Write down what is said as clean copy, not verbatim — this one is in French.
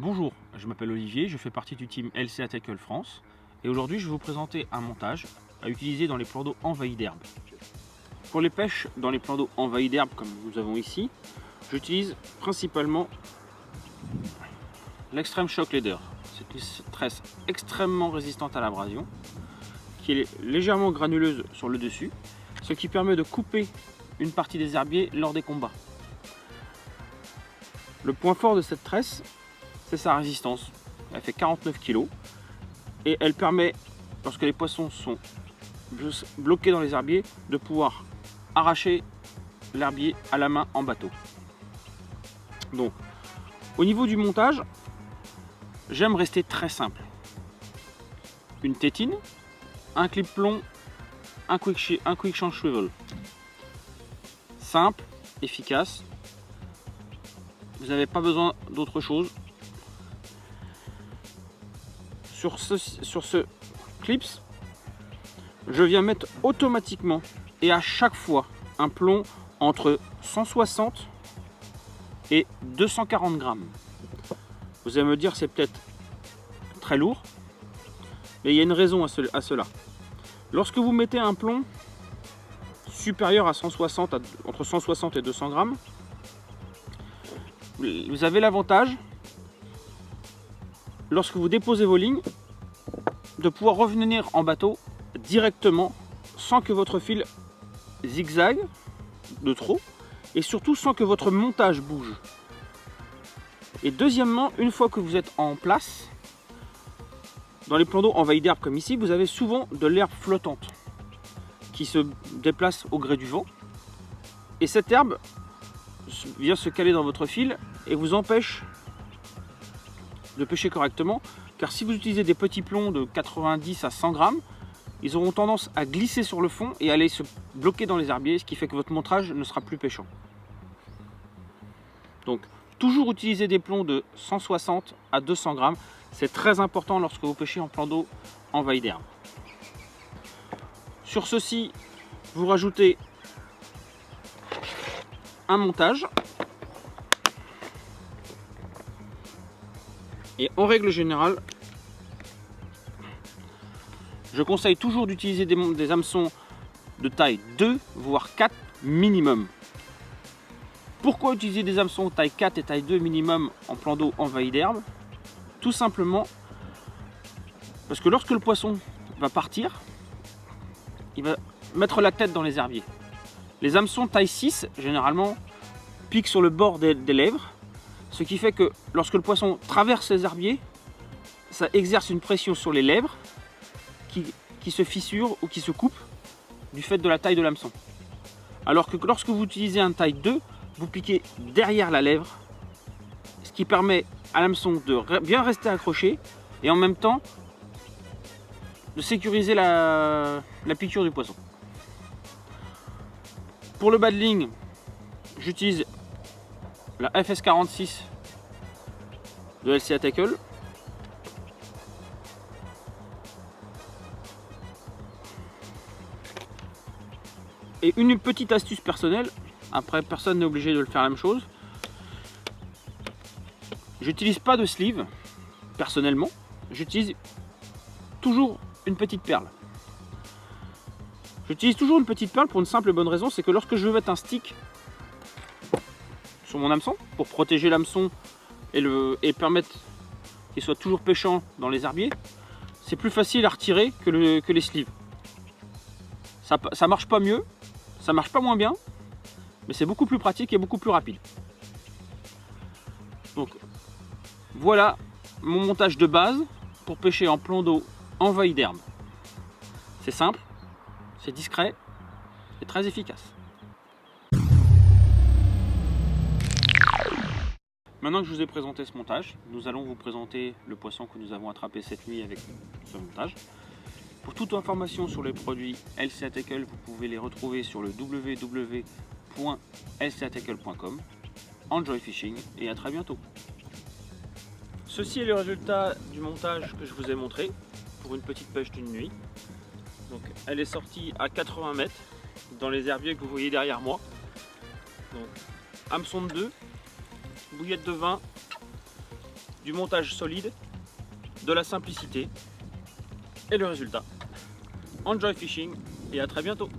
Bonjour, je m'appelle Olivier, je fais partie du team LCA Tackle France et aujourd'hui je vais vous présenter un montage à utiliser dans les plans d'eau envahis d'herbe. Pour les pêches dans les plans d'eau envahis d'herbe comme nous avons ici, j'utilise principalement l'Extreme Shock Leader. C'est une tresse extrêmement résistante à l'abrasion qui est légèrement granuleuse sur le dessus, ce qui permet de couper une partie des herbiers lors des combats. Le point fort de cette tresse, c'est sa résistance. Elle fait 49 kg et elle permet, lorsque les poissons sont bloqués dans les herbiers, de pouvoir arracher l'herbier à la main en bateau. Donc, au niveau du montage, j'aime rester très simple. Une tétine, un clip plomb, un quick change swivel. Simple, efficace. Vous n'avez pas besoin d'autre chose. Sur ce clips, je viens mettre automatiquement et à chaque fois un plomb entre 160 et 240 grammes. Vous allez me dire c'est peut-être très lourd, mais il y a une raison à cela. Lorsque vous mettez un plomb supérieur à 160, entre 160 et 200 grammes, vous avez l'avantage, lorsque vous déposez vos lignes, de pouvoir revenir en bateau directement sans que votre fil zigzague de trop et surtout sans que votre montage bouge. Et deuxièmement, une fois que vous êtes en place, dans les plans d'eau envahis d'herbe comme ici, vous avez souvent de l'herbe flottante qui se déplace au gré du vent. Et cette herbe vient se caler dans votre fil et vous empêche de pêcher correctement, car si vous utilisez des petits plombs de 90 à 100 grammes, ils auront tendance à glisser sur le fond et aller se bloquer dans les herbiers, ce qui fait que votre montage ne sera plus pêchant. Donc toujours utiliser des plombs de 160 à 200 grammes, c'est très important lorsque vous pêchez en plan d'eau envahi d'herbe. Sur ceci, vous rajoutez un montage. Et en règle générale, je conseille toujours d'utiliser des hameçons de taille 2 voire 4 minimum. Pourquoi utiliser des hameçons taille 4 et taille 2 minimum en plan d'eau envahi d'herbe? Tout simplement parce que lorsque le poisson va partir, il va mettre la tête dans les herbiers. Les hameçons taille 6 généralement piquent sur le bord des lèvres, ce qui fait que lorsque le poisson traverse les herbiers, ça exerce une pression sur les lèvres qui se fissurent ou qui se coupent du fait de la taille de l'hameçon. Alors que lorsque vous utilisez un taille 2, vous piquez derrière la lèvre, ce qui permet à l'hameçon de bien rester accroché et en même temps de sécuriser la piqûre du poisson. Pour le bas de ligne, j'utilise la FS46 de LCA Tackle. Et une petite astuce personnelle, après personne n'est obligé de le faire la même chose. J'utilise pas de sleeve personnellement, j'utilise toujours une petite perle. J'utilise toujours une petite perle pour une simple et bonne raison, c'est que lorsque je veux mettre un stick sur mon hameçon, pour protéger l'hameçon et permettre qu'il soit toujours pêchant dans les herbiers, c'est plus facile à retirer que les sleeves. Ça marche pas mieux, ça marche pas moins bien, mais c'est beaucoup plus pratique et beaucoup plus rapide. Donc voilà mon montage de base pour pêcher en plan d'eau envahi d'herbe. C'est simple, c'est discret et très efficace. Maintenant que je vous ai présenté ce montage, nous allons vous présenter le poisson que nous avons attrapé cette nuit avec ce montage. Pour toute information sur les produits LCA Tackle, vous pouvez les retrouver sur le www.lcatackle.com. Enjoy fishing et à très bientôt. Ceci est le résultat du montage que je vous ai montré pour une petite pêche d'une nuit. Donc, elle est sortie à 80 mètres dans les herbiers que vous voyez derrière moi. Donc, hameçon de 2, bouillette de vin, du montage solide, de la simplicité et le résultat. Enjoy fishing et à très bientôt.